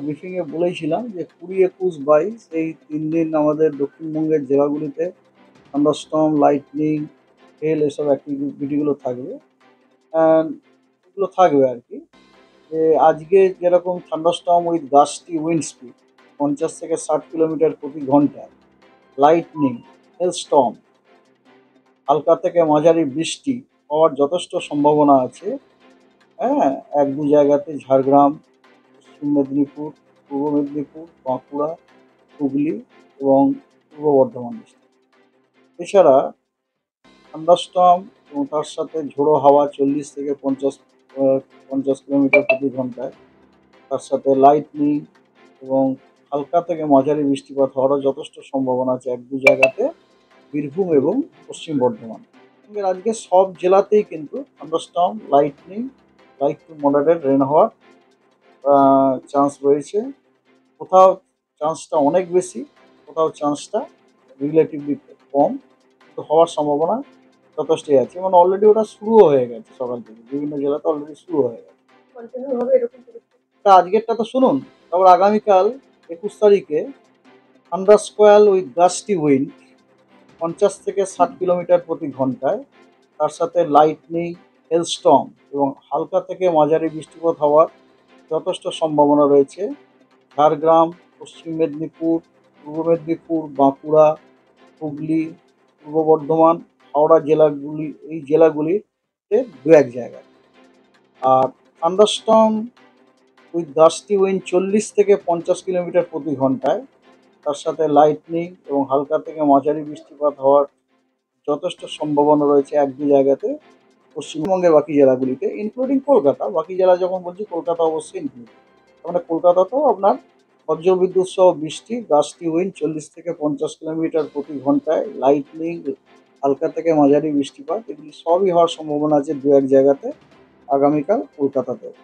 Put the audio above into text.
ব্রিফিংয়ে বলেইছিলাম যে 20, 21, 22 এই 3 দিন আমাদের দক্ষিণবঙ্গের জেলাগুলিতে থান্ডারস্টর্ম, লাইটনিং, হেল এসব অ্যাক্টিভিটিগুলো থাকবে। অ্যান্ড এগুলো থাকবে আর কি। যে আজকে যেরকম thunderstorm with gusty wind speed 50 থেকে 60 কিলোমিটার প্রতি ঘন্টায়, লাইটনিং, হেলস্টর্ম, হালকা থেকে মাঝারি বৃষ্টি হওয়ার যথেষ্ট সম্ভাবনা আছে। হ্যাঁ, 1-2 জায়গাতে ঝাড়গ্রাম, পশ্চিম মেদিনীপুর, পূর্ব মেদিনীপুর, বাঁকুড়া, হুগলি এবং পূর্ব বর্ধমান ডিস্ট্রিক্ট। এছাড়া থান্ডারস্টর্ম এবং তার সাথে ঝোড়ো হাওয়া 40 থেকে 50 কিলোমিটার প্রতি ঘন্টায়, তার সাথে লাইটনিং এবং হালকা থেকে মাঝারি বৃষ্টিপাত হওয়ারও যথেষ্ট সম্ভাবনা আছে 1-2 জায়গাতে বীরভূম এবং পশ্চিম বর্ধমান। আজকে সব জেলাতেই কিন্তু thunderstorm, lightning, light to moderate rain হওয়ার চান্স রয়েছে। কোথাও চান্সটা অনেক বেশি, কোথাও চান্সটা রিলেটিভলি কম, কিন্তু হওয়ার সম্ভাবনা যথেষ্টই আছে। মানে অলরেডি ওটা শুরুও হয়ে গেছে সকাল থেকে, বিভিন্ন জেলাতে অলরেডি শুরু হয়ে গেছে। তা আজকেরটা তো শুনুন, তারপর আগামীকাল 21 তারিখে থান্ডার স্কোয়াল উইথ গাস্টি উইন্ড 50 থেকে 60 কিলোমিটার প্রতি ঘন্টায়, তার সাথে লাইটনিং, হেলস্টর্ম এবং হালকা থেকে মাঝারি বৃষ্টিপাত হওয়ার যথেষ্ট সম্ভাবনা রয়েছে ঝাড়গ্রাম, পশ্চিম মেদিনীপুর, পূর্ব মেদিনীপুর, বাঁকুড়া, হুগলি, পূর্ব বর্ধমান, হাওড়া এই জেলাগুলিতে 2-1 জায়গায়। আর থান্ডারস্টর্ম উইথ গাস্টি উইন্ড 40 থেকে 50 কিলোমিটার প্রতি ঘন্টায়, তার সাথে লাইটনিং এবং হালকা থেকে মাঝারি বৃষ্টিপাত হওয়ার যথেষ্ট সম্ভাবনা রয়েছে 1-2 জায়গাতে পশ্চিমবঙ্গের বাকি জেলাগুলিতে, ইনক্লুডিং কলকাতা। বাকি জেলা যখন বলছি, কলকাতা অবশ্যই ইনক্লুড। মানে কলকাতাতেও আপনার বজ্রবিদ্যুৎ সহ বৃষ্টি, গাস্টি উইন্ড 40 থেকে 50 কিলোমিটার প্রতি ঘন্টায়, লাইটনিং, হালকা থেকে মাঝারি বৃষ্টিপাত, এগুলি সবই হওয়ার সম্ভাবনা আছে 2-1 জায়গাতে আগামীকাল কলকাতাতেও।